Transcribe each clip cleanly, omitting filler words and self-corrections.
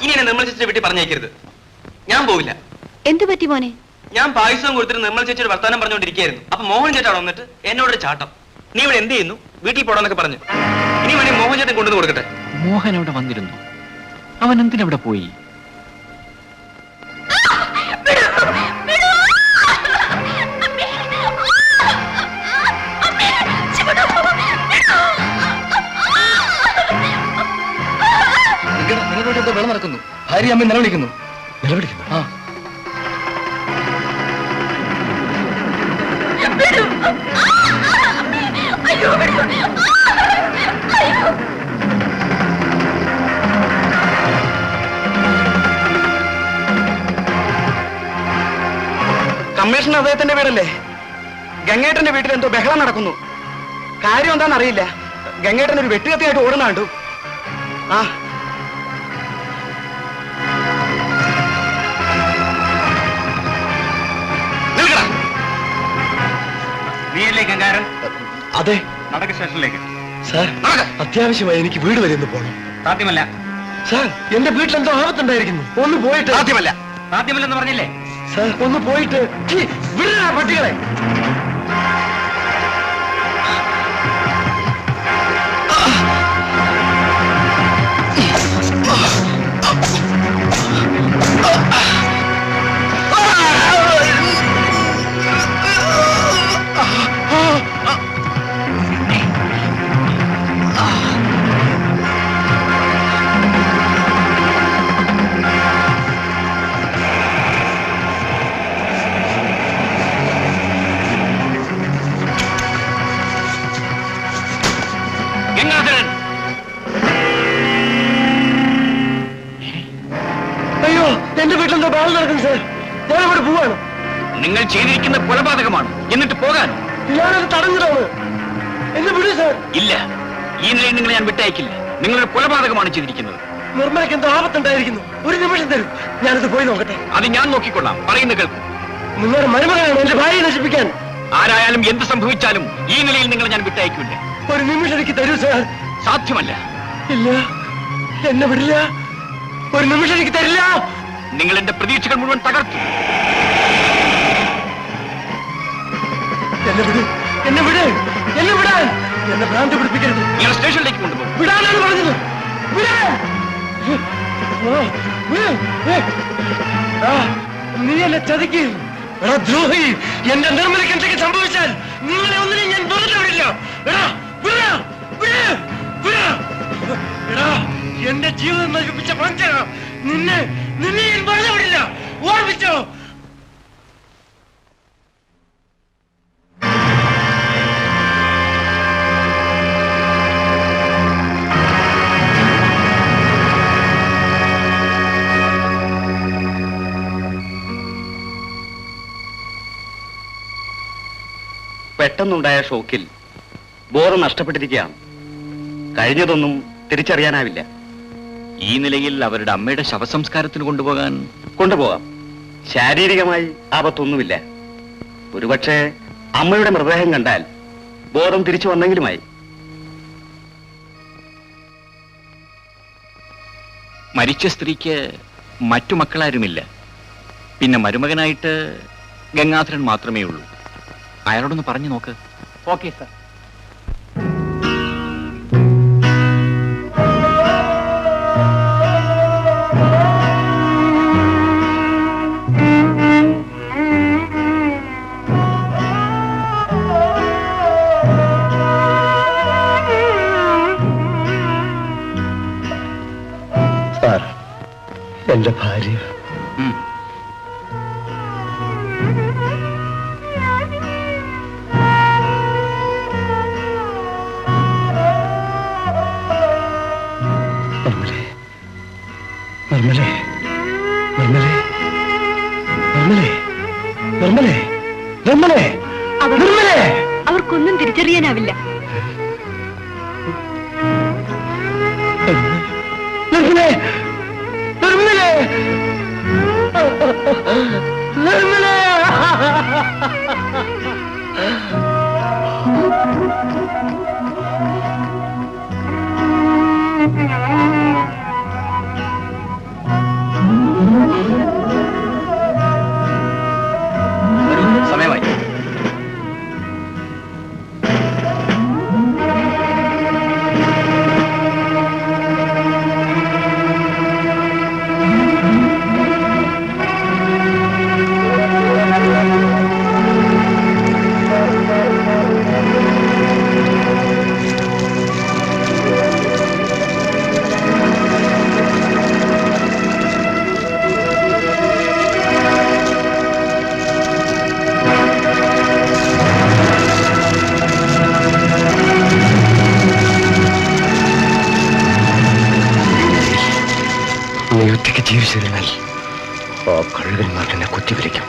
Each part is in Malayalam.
ഇനി എന്നെ നിർമ്മല ചേച്ചിയുടെ വീട്ടിൽ പറഞ്ഞേക്കരുത്. ഞാൻ പോവില്ല. എന്ത് പറ്റി മോനെ? ഞാൻ പായസവും കൊടുത്തിട്ട് നിർമ്മല ചേച്ചിയുടെ വർത്താനം പറഞ്ഞുകൊണ്ടിരിക്കുകയായിരുന്നു. അപ്പൊ മോഹൻ ചേട്ടാ വന്നിട്ട് എന്നോടൊരു ചാട്ടം. നീ ഇവിടെ എന്ത് ചെയ്യുന്നു? വീട്ടിൽ പോടാന്നൊക്കെ പറഞ്ഞു. ഇനി വേണേ മോഹൻ ചേട്ടൻ കൊണ്ടുവന്ന് കൊടുക്കട്ടെ. മോഹൻ അവിടെ വന്നിരുന്നു. അവൻ എന്തിനവിടെ പോയി? നിങ്ങളുടെ വെള്ളം നടക്കുന്നു. ഭാര്യ അമ്മ നിലവിളിക്കുന്നു. നിലവിളിക്കുന്നു. ആ കമ്മീഷണർ അദ്ദേഹത്തിന്റെ വീടല്ലേ? ഗംഗേട്ടന്റെ വീട്ടിൽ എന്തോ ബഹളം നടക്കുന്നു. കാര്യം എന്താണെന്നറിയില്ല. ഗംഗേട്ടൻ ഒരു വെട്ടുകത്തിയായിട്ട് ഓടുന്ന കണ്ടു. ആ നീയല്ലേ ഗംഗാരൻ? അതെ. നടക്ക് സ്റ്റേഷനിലേക്ക്. സാർ, അത്യാവശ്യമായി എനിക്ക് വീട് വരെ ഒന്ന് പോകണം. സാധ്യമല്ല സാർ, എന്റെ വീട്ടിൽ എന്തോ ആപത്തുണ്ടായിരിക്കുന്നു. ഒന്ന് പോയിട്ട്. സാധ്യമല്ലെന്ന് പറഞ്ഞില്ലേ? സാർ, ഒന്ന് പോയിട്ട് വിടാ പട്ടികളെ. അയ്യോ, എന്റെ വീട്ടിലെന്തോ ബഹളം നടക്കുന്നു സാർ. ഞാനിവിടെ പോവാണ്. നിങ്ങൾ ചെയ്തിരിക്കുന്ന കൊലപാതകമാണ്. എന്നിട്ട് പോകാനോ? ഞാനത് തടഞ്ഞതാണ്. എന്നെ വിടൂ സാർ. ഇല്ല, ഈ നിലയിൽ നിങ്ങളെ ഞാൻ വിട്ടയക്കില്ല. നിങ്ങളൊരു കൊലപാതകമാണ് ചെയ്തിരിക്കുന്നത്. നിർമ്മലയ്ക്ക് എന്തോ ആപത്തുണ്ടായിരിക്കുന്നു. ഒരു നിമിഷം തരും, ഞാനത് പോയി നോക്കട്ടെ. അത് ഞാൻ നോക്കിക്കൊള്ളാം. പറയുന്ന കേൾക്കും. നിങ്ങളുടെ മരുമകനാണ് എന്റെ ഭാര്യയെ നശിപ്പിക്കാൻ. ആരായാലും എന്ത് സംഭവിച്ചാലും ഈ നിലയിൽ നിങ്ങളെ ഞാൻ വിട്ടയക്കില്ല. ഒരു നിമിഷം എനിക്ക് തരൂ സാർ. സാധ്യമല്ല. ഇല്ല, എന്നെ വിടില്ല. ഒരു നിമിഷം എനിക്ക് തരില്ല. നിങ്ങൾ എന്റെ പ്രതീക്ഷകൾ മുഴുവൻ തകർത്തു. എന്നെ വിട്, എന്നെ വിട്, എന്നെ വിടാൻ. എന്നെ ഭ്രാന്തി പിടിപ്പിക്കരുത്. നിങ്ങൾ സ്റ്റേഷനിലേക്ക് കൊണ്ടുപോകും. വിടാനാണ് പറഞ്ഞത്. വിടാൻ. നീ എന്നെ ചതിക്ക്. എടാ ദ്രോഹി, എന്റെ നിർമ്മലയ്ക്ക് എന്തൊക്കെ സംഭവിച്ചാൽ നിങ്ങളെ ഒന്നിനും ഞാൻ വെറുതെ വിടില്ല. എടാ വിടാ, വിടാ, വിടാ. എടാ, എന്റെ ജീവിതം നശിപ്പിച്ച പഞ്ച നിന്നെ നിന്നെ ഞാൻ വെറുതെ വിടില്ല. ഓർമ്മിച്ചോ? പെട്ടെന്നുണ്ടായ ഷോക്കിൽ ബോധം നഷ്ടപ്പെട്ടിരിക്കുകയാണ്. കഴിഞ്ഞതൊന്നും തിരിച്ചറിയാനാവില്ല. ഈ നിലയിൽ അവരുടെ അമ്മയുടെ ശവസംസ്കാരത്തിന് കൊണ്ടുപോകാം. ശാരീരികമായി ആപത്തൊന്നുമില്ല. ഒരുപക്ഷെ അമ്മയുടെ മൃതദേഹം കണ്ടാൽ ബോധം തിരിച്ചു വന്നെങ്കിലുമായി. മരിച്ച സ്ത്രീക്ക് മറ്റു മക്കളാരുമില്ല. പിന്നെ മരുമകനായിട്ട് ഗംഗാധരൻ മാത്രമേ ഉള്ളൂ. അയാളോടൊന്ന് പറഞ്ഞു നോക്ക്. Okay sir. സാർ, എന്റെ ഭാര്യ. നിർമ്മലേ, നിർമ്മലേ, നിർമ്മലേ, നിർമ്മലേ, നിർമ്മലേ, നിർമ്മലേ. അവർക്കൊന്നും തിരിച്ചറിയാനാവില്ല. നിർമ്മലേ, നിർമ്മലേ, നിർമ്മലേ. നീ ഒറ്റയ്ക്ക് ജീവിച്ചിരുന്നാൽ ആ കഴുകന്മാർ എന്നെ കുത്തിവലിക്കും.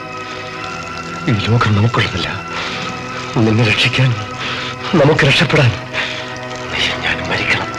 ഈ ലോകം നമുക്കുള്ളതല്ല. നിന്നെ രക്ഷിക്കാൻ, നമുക്ക് രക്ഷപ്പെടാൻ ഞാൻ മരിക്കണം.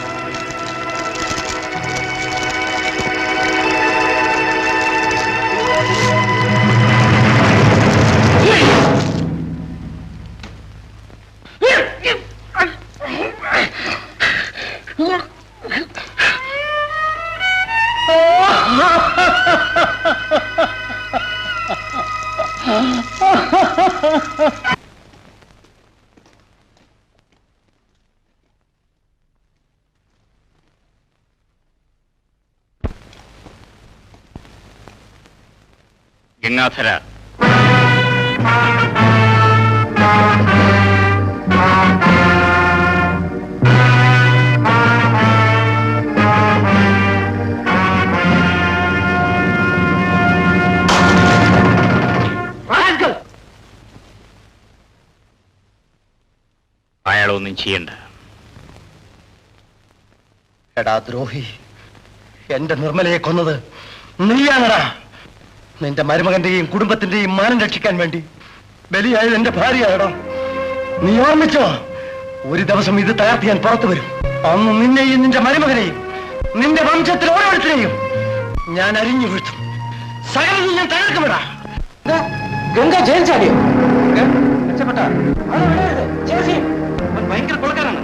ഗംഗാധര, അയാളൊന്നും ചെയ്യണ്ട. എടാ ദ്രോഹി, എന്റെ നിർമ്മലയെ കൊന്നത് നീയാണടാ. നിന്റെ മരുമകന്റെയും കുടുംബത്തിന്റെയും മാനം രക്ഷിക്കാൻ വേണ്ടി ബലിയായത് എന്റെ ഭാര്യയാടാ. നീ ഓർമ്മിച്ചോ, ഒരു ദിവസം ഇത് തകർത്ത് ഞാൻ പുറത്തു വരും. അന്ന് നിന്നെയും നിന്റെ മരുമകനെയും നിന്റെ വംശത്തിൽ ഓരോരുത്തരെയും ഞാൻ അരിഞ്ഞു വീഴ്ത്തും. സകലതും ഞാൻ തകർക്കുമെടാ. ഗംഗ ജയിൽ ചാടിയോ? രക്ഷപ്പെട്ട ഭയങ്കര കൊലക്കാരാണ്.